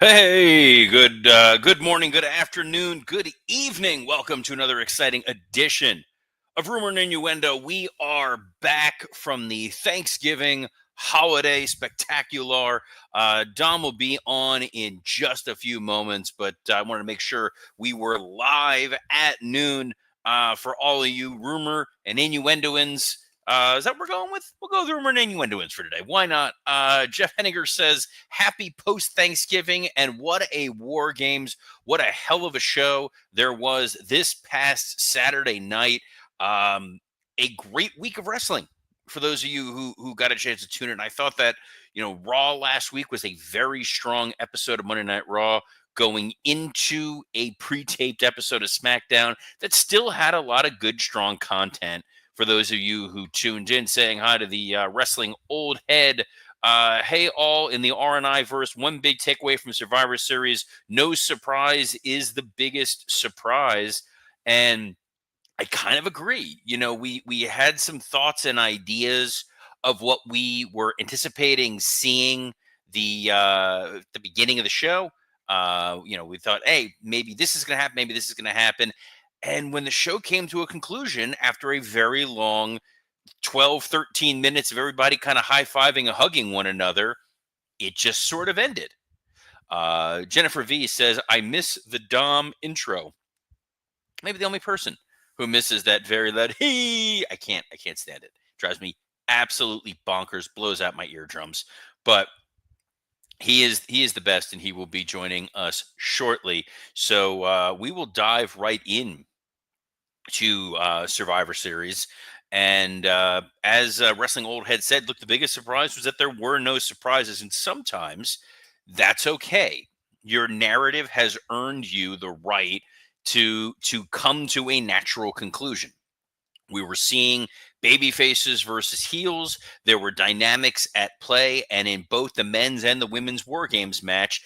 Hey, good morning, good afternoon, good evening. Welcome to another exciting edition of Rumor and Innuendo. We are back from the Thanksgiving holiday spectacular. Dom will be on in just a few moments, but I wanted to make sure we were live at noon for all of you rumor and innuendoans. Is that what we're going with? We'll go with rumor and innuendoans for today. Why not? Jeff Henniger says, happy post Thanksgiving, and what a war games. What a hell of a show there was this past Saturday night. A great week of wrestling for those of you who got a chance to tune in. I thought that, Raw last week was a very strong episode of Monday Night Raw going into a pre-taped episode of SmackDown that still had a lot of good, strong content for those of you who tuned in, saying hi to the wrestling old head. Hey, all in the R&I verse. One big takeaway from Survivor Series: no surprise is the biggest surprise, and I kind of agree. We had some thoughts and ideas of what we were anticipating seeing the beginning of the show. We thought, hey, maybe this is going to happen, maybe this is going to happen. And when the show came to a conclusion after a very long 12, 13 minutes of everybody kind of high-fiving and hugging one another, it just sort of ended. Jennifer V says, I miss the Dom intro. Maybe the only person who misses that very loud hey. I can't stand it. Drives me absolutely bonkers, blows out my eardrums. But he is the best, and he will be joining us shortly. So we will dive right in to Survivor Series. And as Wrestling Old Head said, look, the biggest surprise was that there were no surprises. And sometimes that's okay. Your narrative has earned you the right to come to a natural conclusion. We were seeing baby faces versus heels. There were dynamics at play. And in both the men's and the women's War Games match,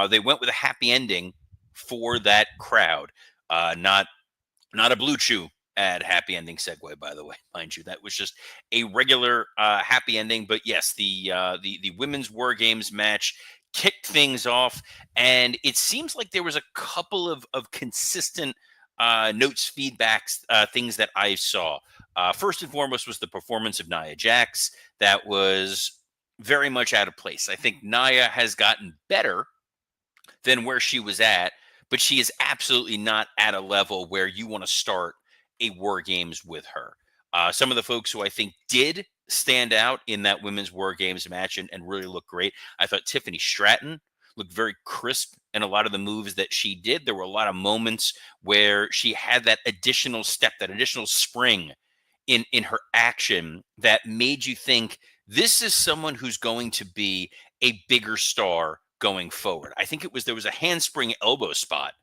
they went with a happy ending for that crowd. Not a Blue Chew ad happy ending segue, by the way, mind you. That was just a regular happy ending. But yes, the women's War Games match kicked things off, and it seems like there was a couple of consistent notes, feedbacks, things that I saw. First and foremost was the performance of Nia Jax. That was very much out of place. I think Nia has gotten better than where she was at, but she is absolutely not at a level where you want to start a War Games with her. Some of the folks who I think did stand out in that women's War Games match and really look great. I thought Tiffany Stratton looked very crisp in a lot of the moves that she did. There were a lot of moments where she had that additional step, that additional spring in her action that made you think this is someone who's going to be a bigger star going forward. I think there was a handspring elbow spot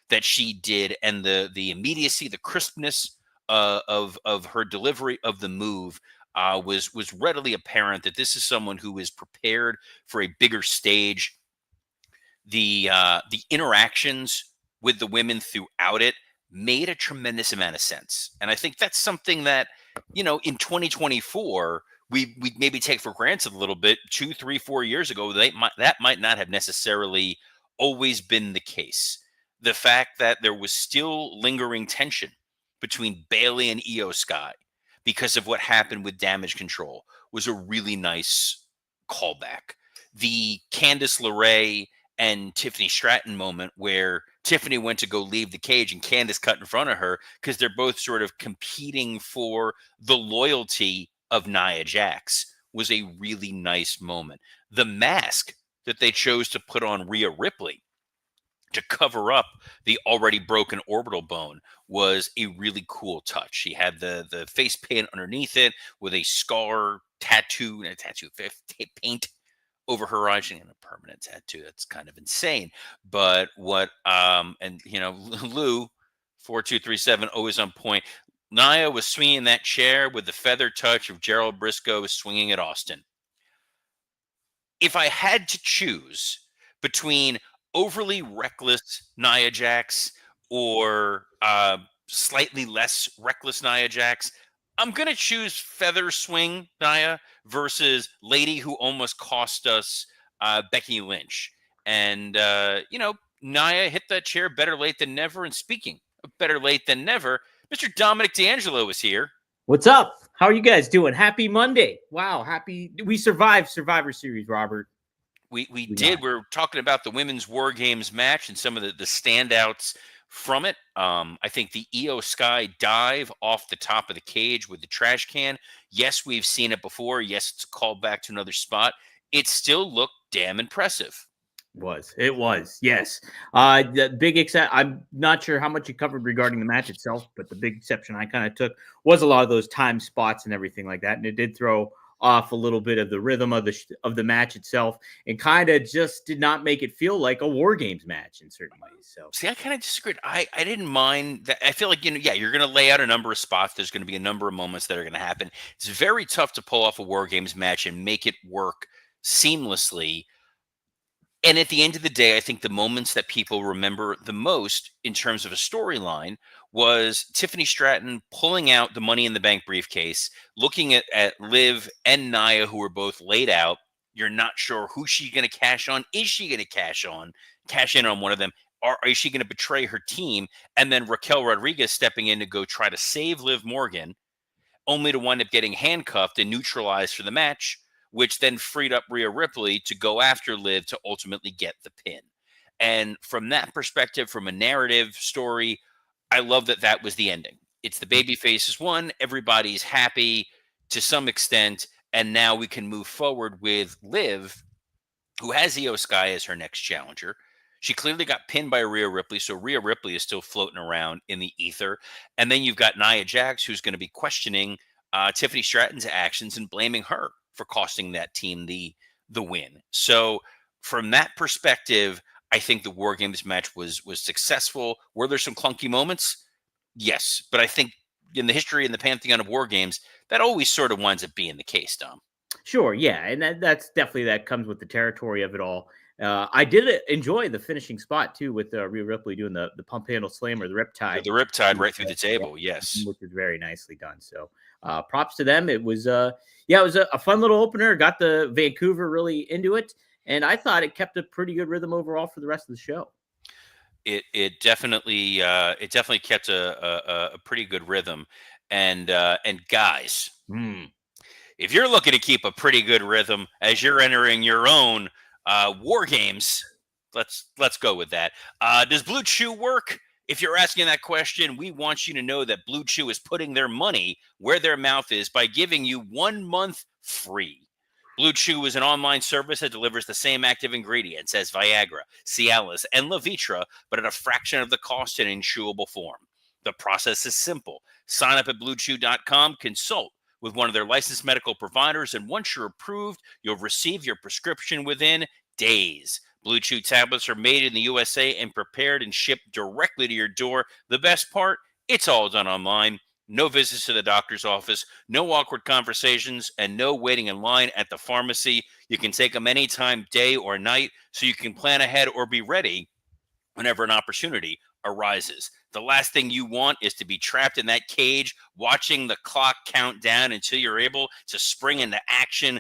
that she did, and the immediacy, the crispness of her delivery of the move was readily apparent that this is someone who is prepared for a bigger stage. The interactions with the women throughout it made a tremendous amount of sense, and I think that's something that in 2024 we maybe take for granted a little bit. 2, 3, 4 years ago, that might not have necessarily always been the case. The fact that there was still lingering tension between Bailey and Io Sky because of what happened with Damage Control was a really nice callback. The Candice LeRae and Tiffany Stratton moment where Tiffany went to go leave the cage and Candice cut in front of her because they're both sort of competing for the loyalty of Nia Jax was a really nice moment. The mask that they chose to put on Rhea Ripley to cover up the already broken orbital bone was a really cool touch. She had the face paint underneath it with a scar tattoo and a tattoo paint over her eyes and a permanent tattoo. That's kind of insane. But what and Lou 4237 always on point. Nia was swinging that chair with the feather touch of Gerald Briscoe swinging at Austin. If I had to choose between overly reckless Nia Jax or slightly less reckless Nia Jax, I'm going to choose feather swing Nia versus lady who almost cost us Becky Lynch. And, Nia hit that chair better late than never. And speaking of better late than never, Mr. Dominic D'Angelo is here. What's up? How are you guys doing? Happy Monday. Wow. We survived Survivor Series, Robert. We did. We're talking about the women's War Games match and some of the standouts from it. I think the Io Sky dive off the top of the cage with the trash can. Yes, we've seen it before. Yes, it's called back to another spot. It still looked damn impressive. It was, yes. The big except I'm not sure how much you covered regarding the match itself, but the big exception I kind of took was a lot of those time spots and everything like that, and it did throw off a little bit of the rhythm of the match itself, and kind of just did not make it feel like a War Games match in certain ways. So, see, I kind of disagreed. I didn't mind that. I feel like you're going to lay out a number of spots. There's going to be a number of moments that are going to happen. It's very tough to pull off a War Games match and make it work seamlessly. And at the end of the day, I think the moments that people remember the most in terms of a storyline was Tiffany Stratton pulling out the Money in the Bank briefcase, looking at Liv and Nia, who were both laid out. You're not sure who's she going to cash on. Is she going to cash in on one of them? Or is she going to betray her team? And then Raquel Rodriguez stepping in to go try to save Liv Morgan, only to wind up getting handcuffed and neutralized for the match, which then freed up Rhea Ripley to go after Liv to ultimately get the pin. And from that perspective, from a narrative story, I love that was the ending. It's the baby faces won. Everybody's happy to some extent. And now we can move forward with Liv, who has Io Sky as her next challenger. She clearly got pinned by Rhea Ripley, so Rhea Ripley is still floating around in the ether. And then you've got Nia Jax, who's going to be questioning Tiffany Stratton's actions and blaming her for costing that team the win. So from that perspective, I think the War Games match was successful. Were there some clunky moments? Yes. But I think in the history and the pantheon of War Games, that always sort of winds up being the case, Dom. Sure, yeah. And that's definitely, that comes with the territory of it all. I did enjoy the finishing spot, too, with Rhea Ripley doing the pump handle slam or the riptide. The riptide right through the table, yes. Which was very nicely done. So props to them. It was, it was a fun little opener. Got the Vancouver really into it. And I thought it kept a pretty good rhythm overall for the rest of the show. It definitely kept a pretty good rhythm. And guys, if you're looking to keep a pretty good rhythm as you're entering your own War Games, let's go with that. Does Blue Chew work? If you're asking that question, we want you to know that Blue Chew is putting their money where their mouth is by giving you 1 month free. Blue Chew is an online service that delivers the same active ingredients as Viagra, Cialis, and Levitra, but at a fraction of the cost in chewable form. The process is simple. Sign up at BlueChew.com, consult with one of their licensed medical providers, and once you're approved, you'll receive your prescription within days. Blue Chew tablets are made in the USA and prepared and shipped directly to your door. The best part, it's all done online. No visits to the doctor's office, no awkward conversations, and no waiting in line at the pharmacy. You can take them anytime, day or night, so you can plan ahead or be ready whenever an opportunity arises. The last thing you want is to be trapped in that cage, watching the clock count down until you're able to spring into action.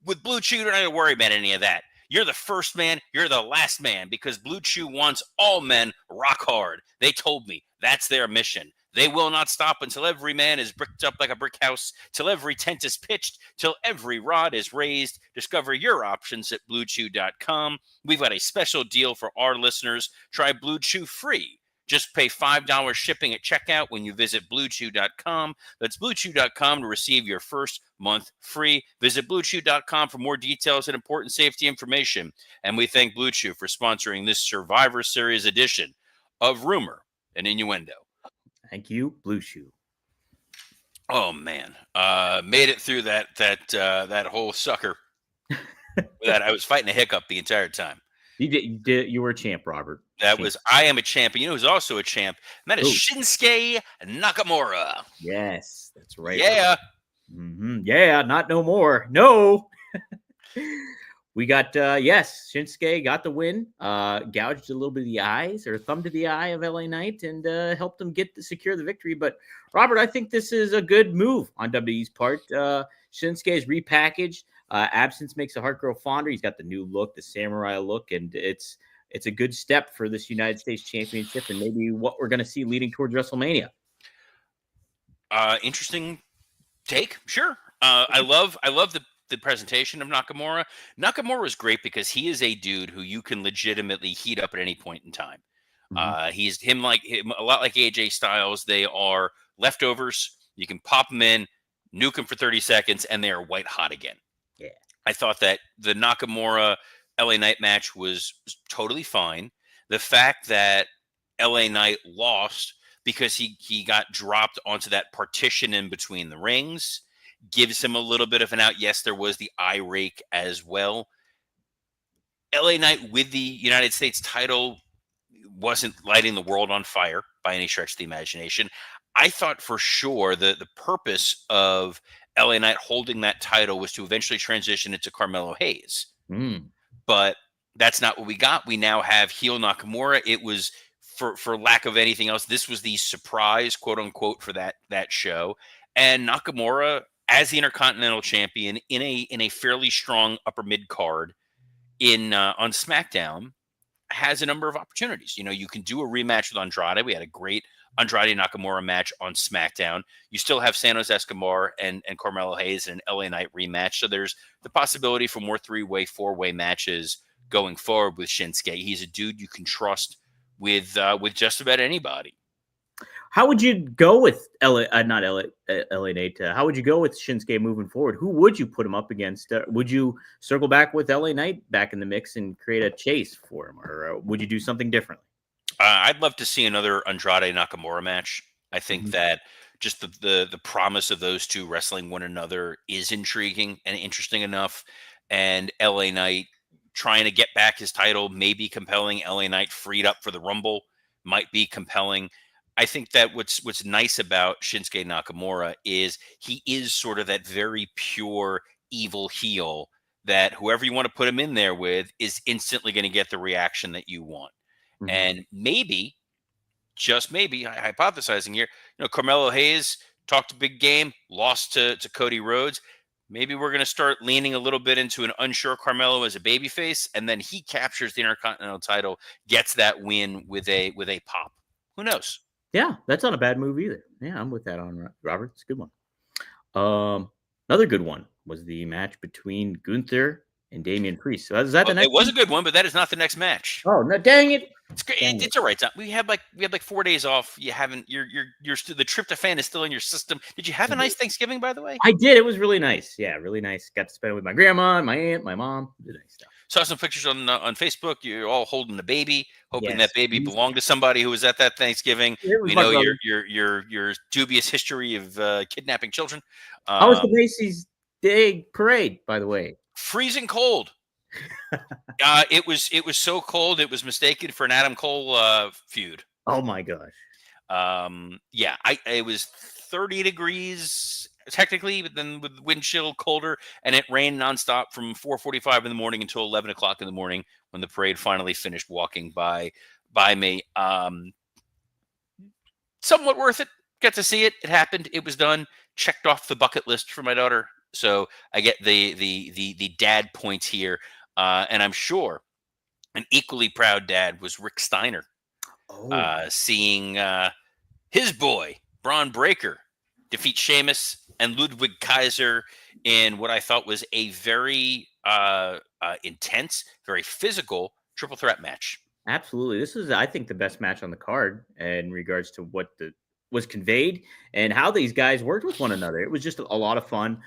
With Blue Chew, you don't have to worry about any of that. You're the first man, you're the last man, because Blue Chew wants all men rock hard. They told me that's their mission. They will not stop until every man is bricked up like a brick house, till every tent is pitched, till every rod is raised. Discover your options at BlueChew.com. We've got a special deal for our listeners. Try Blue Chew free. Just pay $5 shipping at checkout when you visit BlueChew.com. That's BlueChew.com to receive your first month free. Visit BlueChew.com for more details and important safety information. And we thank Blue Chew for sponsoring this Survivor Series edition of Rumor and Innuendo. Thank you, Blue Chew. Oh man, made it through that whole sucker. That I was fighting a hiccup the entire time. You did. You were a champ, Robert. I am a champ. And you know who's also a champ? And that is Shinsuke Nakamura. Yes, that's right. Yeah. Mm-hmm. Yeah, not no more. No. We got, Shinsuke got the win, gouged a little bit of the eyes or thumb to the eye of LA Knight and helped them secure the victory. But Robert, I think this is a good move on WWE's part. Shinsuke is repackaged. Absence makes the heart grow fonder. He's got the new look, the samurai look, and it's a good step for this United States Championship and maybe what we're going to see leading towards WrestleMania. Interesting take. Sure. I love the presentation of Nakamura. Nakamura is great because he is a dude who you can legitimately heat up at any point in time. Mhm. He's him like him, a lot like AJ Styles. They are leftovers. You can pop them in, nuke them for 30 seconds, and they are white hot again. Yeah. I thought that the Nakamura LA Knight match was totally fine. The fact that LA Knight lost because he got dropped onto that partition in between the rings gives him a little bit of an out. Yes, there was the eye rake as well. LA Knight with the United States title wasn't lighting the world on fire by any stretch of the imagination. I thought for sure the purpose of LA Knight holding that title was to eventually transition into Carmelo Hayes. Mm. But that's not what we got. We now have heel Nakamura. It was for lack of anything else, this was the surprise, quote unquote, for that show. And Nakamura as the Intercontinental Champion in a fairly strong upper mid card in on SmackDown has a number of opportunities. You know, you can do a rematch with Andrade. We had a great Andrade Nakamura match on SmackDown. You still have Santos Escobar and Carmelo Hayes in an LA Knight rematch. So there's the possibility for more 3-way, 4-way matches going forward with Shinsuke. He's a dude you can trust with just about anybody. How would you go with not LA Knight? How would you go with Shinsuke moving forward? Who would you put him up against? Would you circle back with LA Knight back in the mix and create a chase for him, or would you do something differently? I'd love to see another Andrade Nakamura match. I think Mhm. that just the promise of those two wrestling one another is intriguing and interesting enough. And LA Knight trying to get back his title may be compelling. LA Knight freed up for the Rumble might be compelling. I think that what's nice about Shinsuke Nakamura is he is sort of that very pure evil heel that whoever you want to put him in there with is instantly going to get the reaction that you want. Mhm. And maybe, just maybe, hypothesizing here, Carmelo Hayes talked a big game, lost to Cody Rhodes. Maybe we're going to start leaning a little bit into an unsure Carmelo as a babyface, and then he captures the Intercontinental title, gets that win with a pop. Who knows? Yeah, that's not a bad move either. Yeah, I'm with that on Robert. It's a good one. Another good one was the match between Gunther and Damian Priest. So is that Well, the it next was one? a good one, but that is not the next match. Oh no! Dang it! It's great. Dang it! It's all right. We had like 4 days off. You haven't. You're still the tryptophan is still in your system. Did you have a nice Thanksgiving, by the way? I did. It was really nice. Yeah, really nice. Got to spend it with my grandma, my aunt, my mom. Did nice stuff. Saw some pictures on Facebook. You're all holding the baby, hoping that Yes, baby belonged to somebody who was at that Thanksgiving. it was We my know brother. your dubious history of kidnapping children. How was the Um, Macy's Day Parade, by the way? Freezing cold. It was so cold it was mistaken for an Adam Cole feud. Oh my gosh! Yeah, it was 30 degrees technically, but then with wind chill colder, and it rained nonstop from 4:45 in the morning until 11 o'clock in the morning when the parade finally finished walking by me. Somewhat worth it. Got to see it. It happened. It was done. Checked off the bucket list for my daughter. So I get the dad points here, and I'm sure an equally proud dad was Rick Steiner, Oh, seeing his boy, Braun Breaker, defeat Sheamus and Ludwig Kaiser in what I thought was a very intense, very physical triple threat match. absolutely. This is, I think, the best match on the card in regards to what the was conveyed and how these guys worked with one another. It was just a lot of fun.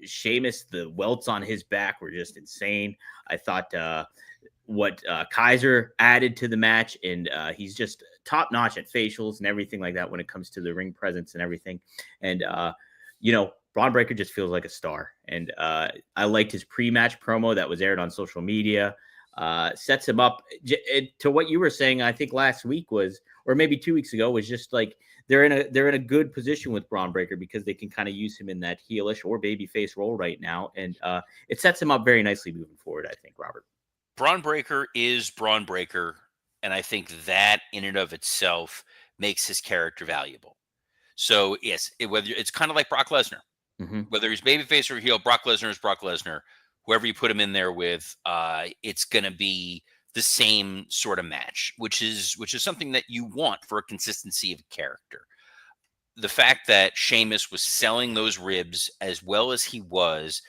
Sheamus, the welts on his back were just insane. I thought what Kaiser added to the match, and he's just top notch at facials and everything like that when it comes to the ring presence and everything. And Braun Breaker just feels like a star, and I liked his pre-match promo that was aired on social media. Sets him up to what you were saying. I think last week was, or maybe 2 weeks ago, was just like they're in a good position with Braun Breaker because they can kind of use him in that heelish or babyface role right now, and it sets him up very nicely moving forward. I think, Robert. Braun Breaker is Braun Breaker, and I think that in and of itself makes his character valuable. So yes, whether it's kind of like Brock Lesnar. Mhm. Whether he's babyface or heel, Brock Lesnar is Brock Lesnar. Whoever you put him in there with, it's going to be the same sort of match, which is something that you want for a consistency of character. The fact that Sheamus was selling those ribs as well as he was,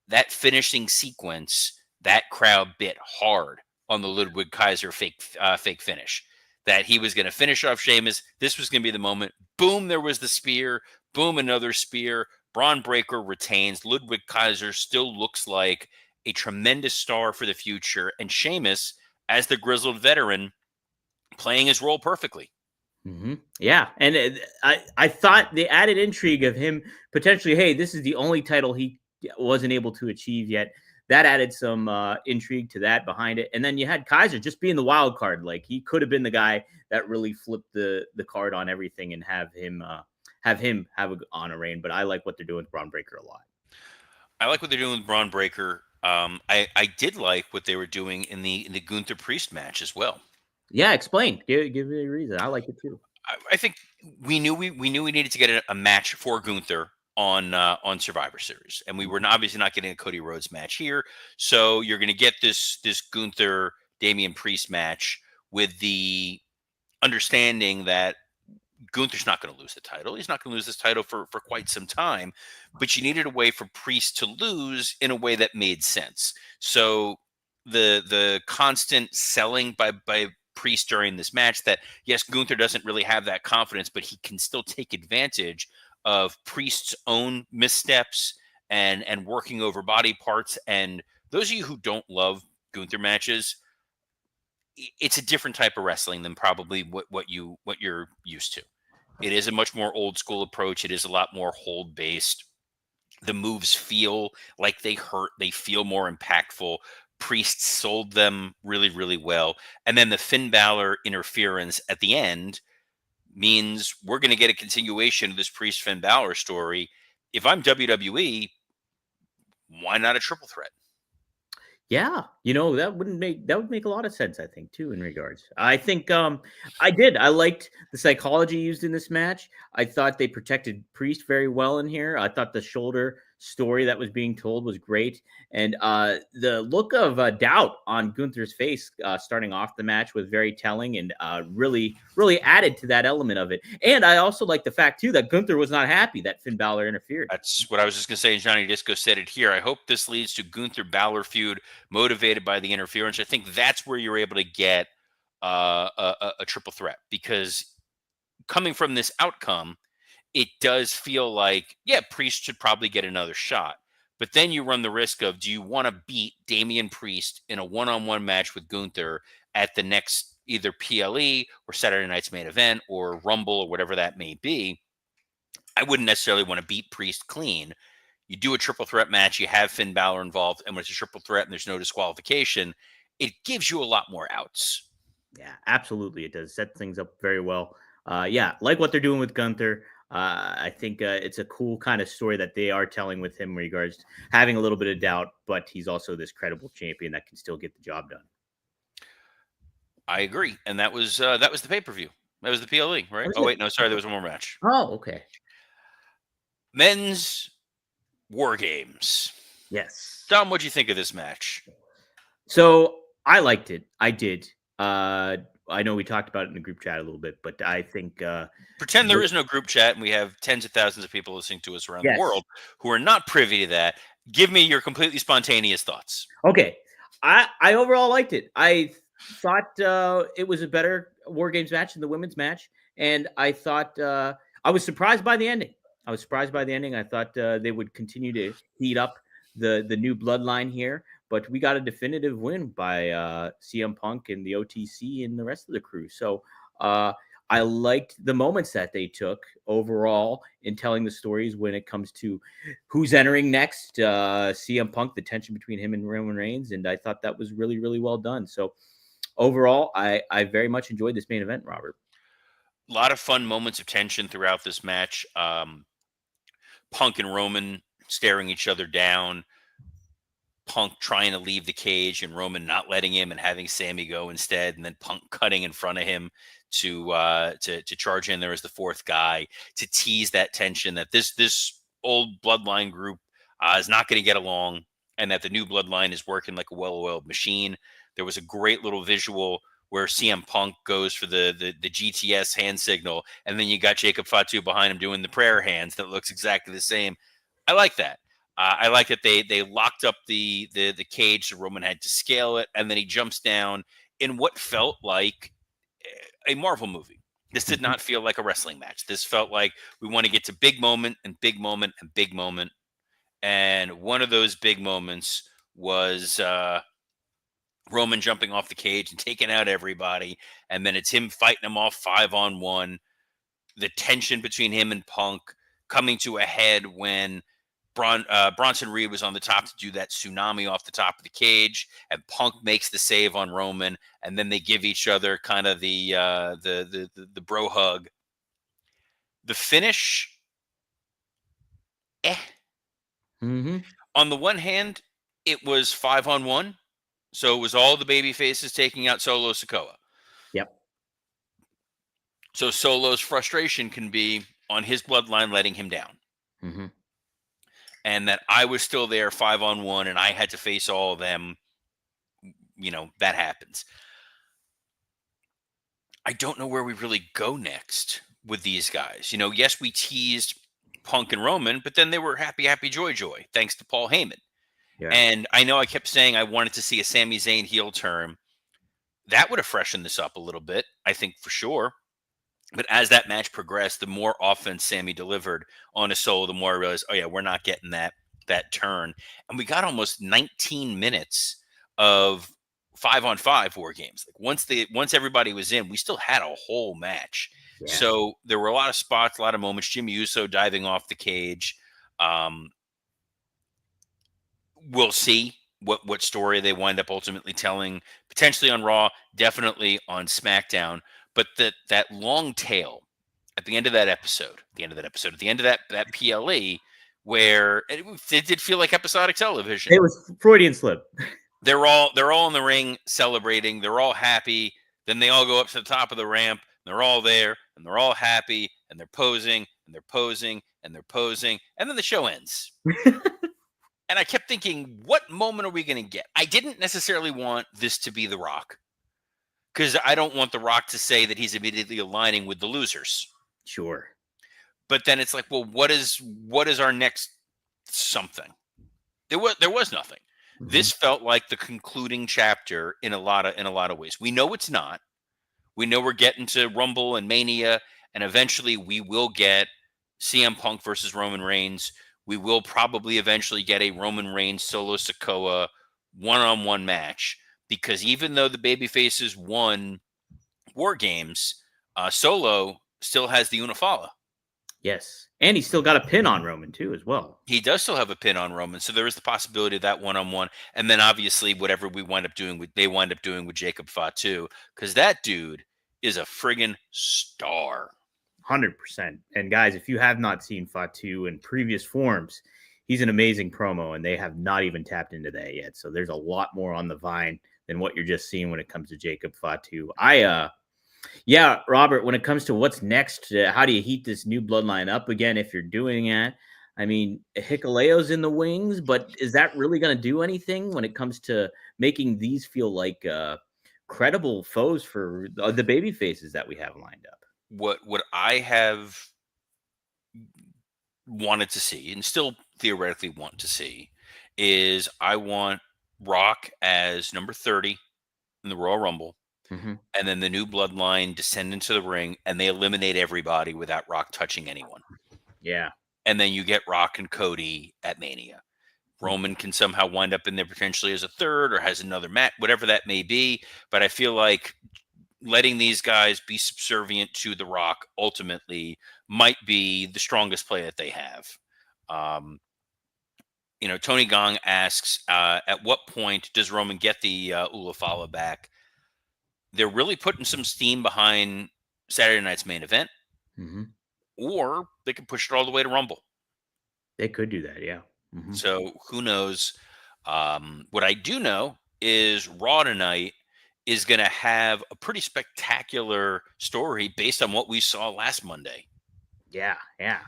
that finishing sequence, that crowd bit hard on the Ludwig Kaiser fake finish. That he was going to finish off Sheamus. This was going to be the moment. Boom, there was the spear. Boom, another spear. Braun Breaker retains. Ludwig Kaiser still looks like a tremendous star for the future. And Sheamus, as the grizzled veteran, playing his role perfectly. Yeah, and I thought the added intrigue of him potentially, hey, this is the only title he wasn't able to achieve yet. That added some intrigue to that behind it, and then you had Kaiser just being the wild card. Like he could have been the guy that really flipped the card on everything and have him have a honor reign. But I like what they're doing with Braun Breaker a lot. I like what they're doing with Braun Breaker. I did like what they were doing in the Gunther Priest match as well. Yeah, explain. Give me a reason. I like it too. I think we knew we needed to get a match for Gunther on Survivor Series, and we were obviously not getting a Cody Rhodes match here. So you're going to get this Gunther Damian Priest match with the understanding that Gunther's not going to lose the title. He's not going to lose this title for quite some time, but you needed a way for Priest to lose in a way that made sense. So the constant selling by Priest during this match that yes, Gunther doesn't really have that confidence, but he can still take advantage of Priest's own missteps and working over body parts. And those of you who don't love Gunther matches, it's a different type of wrestling than probably what you're used to. It is a much more old school approach. It is a lot more hold based. The moves feel like they hurt. They feel more impactful. Priest sold them really, really well. And then the Finn Balor interference at the end means we're going to get a continuation of this Priest Finn Balor story. If I'm WWE, why not a triple threat? Yeah, that would make a lot of sense, I think, too, in regards. I think I liked the psychology used in this match. I thought they protected Priest very well in here. I thought the shoulder story that was being told was great. And the look of doubt on Gunther's face starting off the match was very telling and really, really added to that element of it. And I also like the fact, too, that Gunther was not happy that Finn Balor interfered. That's what I was just going to say. And Johnny Disco said it here. I hope this leads to Gunther Balor feud motivated by the interference. I think that's where you're able to get a triple threat, because coming from this outcome, it does feel like, yeah, Priest should probably get another shot. But then you run the risk of, do you want to beat Damian Priest in a one-on-one match with Gunther at the next either PLE or Saturday Night's Main Event or Rumble or whatever that may be? I wouldn't necessarily want to beat Priest clean. You do a triple threat match, you have Finn Balor involved, and when it's a triple threat and there's no disqualification, it gives you a lot more outs. Yeah, absolutely. It does set things up very well. Yeah, like what they're doing with Gunther. I think it's a cool kind of story that they are telling with him in regards to having a little bit of doubt, but he's also this credible champion that can still get the job done. I agree, and that was the pay-per-view. That was the PLE, right? Oh wait, no, sorry, there was one more match. Oh, okay. Men's War Games. Yes. Dom, what'd you think of this match? So I liked it. I did. I know we talked about it in the group chat a little bit, but I think pretend there is no group chat and we have tens of thousands of people listening to us around the world who are not privy to that. Give me your completely spontaneous thoughts. Okay. I overall liked it. I thought it was a better War Games match than the women's match, and I thought I was surprised by the ending. I thought they would continue to heat up the new bloodline here, but we got a definitive win by CM Punk and the OTC and the rest of the crew. So I liked the moments that they took overall in telling the stories when it comes to who's entering next. CM Punk, the tension between him and Roman Reigns, and I thought that was really, really well done. So overall, I very much enjoyed this main event, Robert. A lot of fun moments of tension throughout this match. Punk and Roman staring each other down. Punk trying to leave the cage and Roman not letting him and having Sammy go instead, and then Punk cutting in front of him to charge in there as the fourth guy to tease that tension that this old Bloodline group is not going to get along, and that the new Bloodline is working like a well-oiled machine. There was a great little visual where CM Punk goes for the GTS hand signal, and then you got Jacob Fatu behind him doing the prayer hands that looks exactly the same. I like that. I like that they locked up the cage so Roman had to scale it, and then he jumps down in what felt like a Marvel movie. This did Mhm. not feel like a wrestling match. This felt like we want to get to big moment and big moment and big moment. And one of those big moments was Roman jumping off the cage and taking out everybody. And then it's him fighting them off 5-on-1. The tension between him and Punk coming to a head when Bronson Reed was on the top to do that tsunami off the top of the cage, and Punk makes the save on Roman, and then they give each other kind of the bro hug. The finish, eh. Mhm. On the one hand, it was 5-on-1, so it was all the baby faces taking out Solo Sikoa. Yep. So Solo's frustration can be on his bloodline letting him down. Mhm. And that I was still there 5-on-1 and I had to face all of them. That happens. I don't know where we really go next with these guys. Yes, we teased Punk and Roman, but then they were happy, happy, joy, joy, thanks to Paul Heyman. Yeah. And I know I kept saying I wanted to see a Sami Zayn heel turn. That would have freshened this up a little bit, I think, for sure. But as that match progressed, the more offense Sammy delivered on his solo, the more I realized, oh yeah, we're not getting that turn. And we got almost 19 minutes of 5-on-5 war games. Like once everybody was in, we still had a whole match. Yeah. So there were a lot of spots, a lot of moments. Jimmy Uso diving off the cage. We'll see what story they wind up ultimately telling, potentially on Raw, definitely on SmackDown. But that long tail at the end of that episode, at the end of that PLE, where it did feel like episodic television. It was Freudian slip. They're all in the ring celebrating. They're all happy. Then they all go up to the top of the ramp. And they're all there, and they're all happy, and they're posing, and they're posing, and they're posing, and then the show ends. And I kept thinking, what moment are we going to get? I didn't necessarily want this to be The Rock, because I don't want The Rock to say that he's immediately aligning with the losers. Sure. But then it's like, well, what is our next something? There was nothing. Mhm. This felt like the concluding chapter in a lot of ways. We know it's not. We know we're getting to Rumble and Mania, and eventually we will get CM Punk versus Roman Reigns. We will probably eventually get a Roman Reigns Solo Sikoa one-on-one match, because even though the babyfaces won War Games, Solo still has the Unifala. Yes. And he's still got a pin on Roman too, as well. He does still have a pin on Roman, so there is the possibility of that one-on-one, and then obviously whatever they wind up doing with Jacob Fatu, because that dude is a friggin' star. 100%. And guys, if you have not seen Fatu in previous forms, he's an amazing promo, and they have not even tapped into that yet. So there's a lot more on the vine than what you're just seeing when it comes to Jacob Fatu. Yeah, Robert, when it comes to what's next, how do you heat this new bloodline up again if you're doing that? I mean, Hikuleo's in the wings, but is that really going to do anything when it comes to making these feel like credible foes for the baby faces that we have lined up? What I have wanted to see, and still theoretically want to see, is I want Rock as number 30 in the Royal Rumble, Mm-hmm. and then the new bloodline descend into the ring and they eliminate everybody without Rock touching anyone. Yeah. And then you get Rock and Cody at Mania. Roman can somehow wind up in there potentially as a third or has another match, whatever that may be. But I feel like letting these guys be subservient to The Rock ultimately might be the strongest play that they have. Tony Gong asks, at what point does Roman get the Ulafala back? They're really putting some steam behind Saturday night's main event, Mm-hmm. or they can push it all the way to Rumble. They could do that, yeah. Mm-hmm. So who knows? What I do know is Raw tonight is going to have a pretty spectacular story based on what we saw last Monday. Yeah, yeah.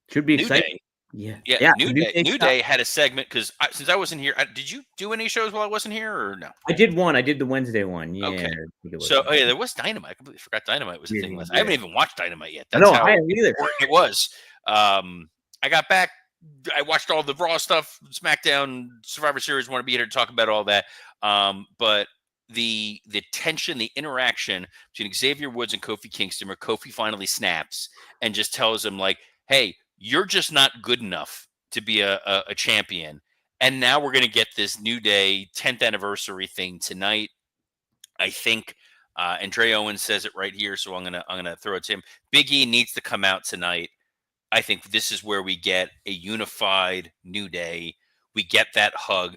Should be New exciting. Day. Yeah. Yeah, Yeah. New New Day. Day New stuff. Day had a segment because since I wasn't here, did you do any shows while I wasn't here or no? I did one. I did the Wednesday one. Yeah. Okay. I think it was. So, oh yeah, there was Dynamite. I completely forgot Dynamite was a thing last. I Yeah. haven't even watched Dynamite yet. I That's know. I how haven't either. important it was. I got back. I watched all the Raw stuff, SmackDown, Survivor Series. Want to be here to talk about all that. But the tension, the interaction between Xavier Woods and Kofi Kingston, where Kofi finally snaps and just tells him like, "Hey, you're just not good enough to be a champion." And now we're going to get this New Day 10th anniversary thing tonight. I think, and Trey Owens says it right here, so I'm gonna throw it to him. Big E needs to come out tonight. I think this is where we get a unified New Day. We get that hug.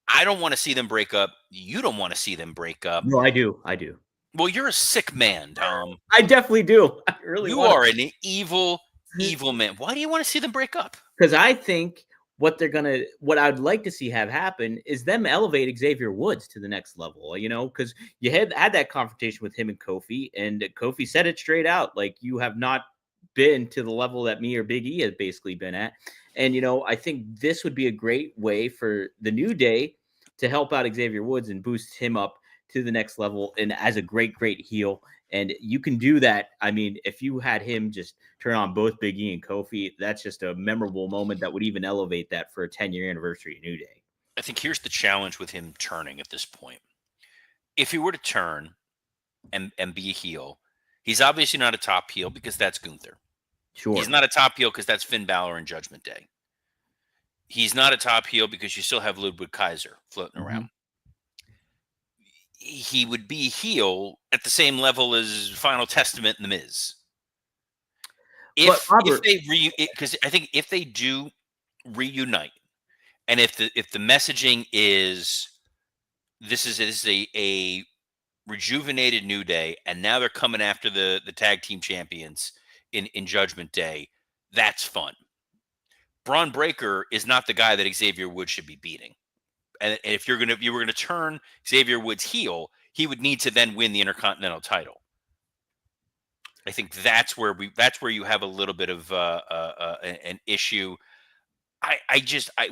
I don't want to see them break up. You don't want to see them break up. No, I do. I do. Well, you're a sick man, Tom. I definitely do. I really You are an evil, evil man. Why do you want to see them break up? Because I think what I'd like to see have happen is them elevate Xavier Woods to the next level, because you had that confrontation with him and Kofi, and Kofi said it straight out, like, you have not been to the level that me or Big E has basically been at. And, I think this would be a great way for the New Day to help out Xavier Woods and boost him up to the next level and as a great, great heel. And you can do that. I mean, if you had him just turn on both Big E and Kofi, that's just a memorable moment that would even elevate that for a 10-year anniversary of New Day. I think here's the challenge with him turning at this point. If he were to turn and be a heel, he's obviously not a top heel because that's Gunther. Sure. He's not a top heel because that's Finn Balor and Judgment Day. He's not a top heel because you still have Ludwig Kaiser floating around. He would be heel at the same level as Final Testament and The Miz. If they because I think if they do reunite, and if the messaging is this is a rejuvenated New Day, and now they're coming after the tag team champions in Judgment Day, that's fun. Braun Breaker is not the guy that Xavier Woods should be beating. And if you were going to turn Xavier Woods heel, he would need to then win the Intercontinental title. I think that's where you have a little bit of an issue.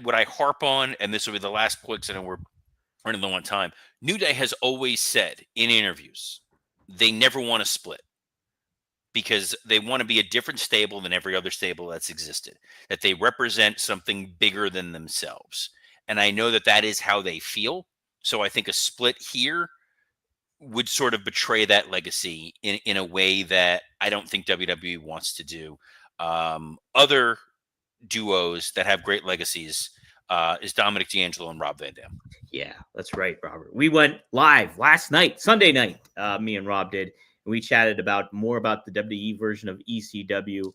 What I harp on, and this will be the last point because I know we're running low on time. New Day has always said in interviews they never want to split because they want to be a different stable than every other stable that's existed. That they represent something bigger than themselves. And I know that is how they feel. So I think a split here would sort of betray that legacy in a way that I don't think WWE wants to do. Other duos that have great legacies is Dominic D'Angelo and Rob Van Dam. Yeah, that's right, Robert. We went live last night, Sunday night, me and Rob did. And we chatted more about the WWE version of ECW.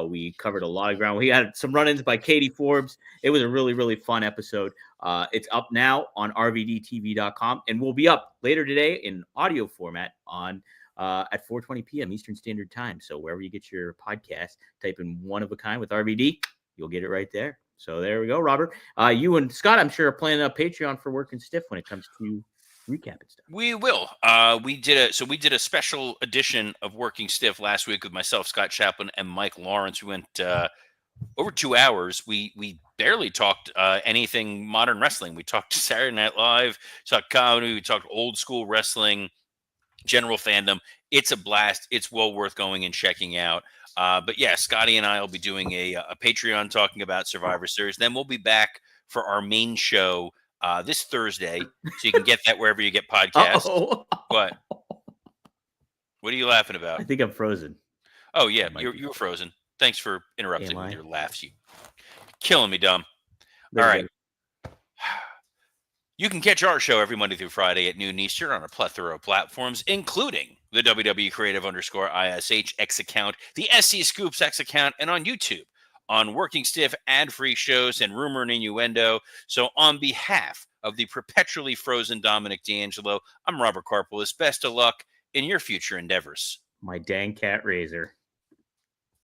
We covered a lot of ground. We had some run-ins by Katie Forbes. It was a really, really fun episode. It's up now on rvdtv.com, and we'll be up later today in audio format on at 4:20 p.m. Eastern Standard Time. So wherever you get your podcast, type in One of a Kind with RVD. You'll get it right there. So there we go, Robert. You and Scott, I'm sure, are planning a Patreon for Working Stiff when it comes to recapping stuff. We will. We did a special edition of Working Stiff last week with myself, Scott Chaplin, and Mike Lawrence. We went over 2 hours. We barely talked anything modern wrestling. We talked Saturday Night Live, talked comedy, we talked old school wrestling, general fandom. It's a blast. It's well worth going and checking out. But yeah, Scotty and I will be doing a Patreon talking about Survivor Series. Then we'll be back for our main show this Thursday, so you can get that wherever you get podcasts. Uh-oh. What? What are you laughing about? I think I'm frozen. Oh yeah, you were frozen. Thanks for interrupting with your laughs. You killing me, dumb. All right. You can catch our show every Monday through Friday at noon Eastern on a plethora of platforms, including the WWE Creative_ISH X account, the SC Scoops X account, and on YouTube on Working Stiff ad-free shows and Rumor and Innuendo. So on behalf of the perpetually frozen Dominic D'Angelo, I'm Robert Karpolis. Best of luck in your future endeavors. My dang cat razor.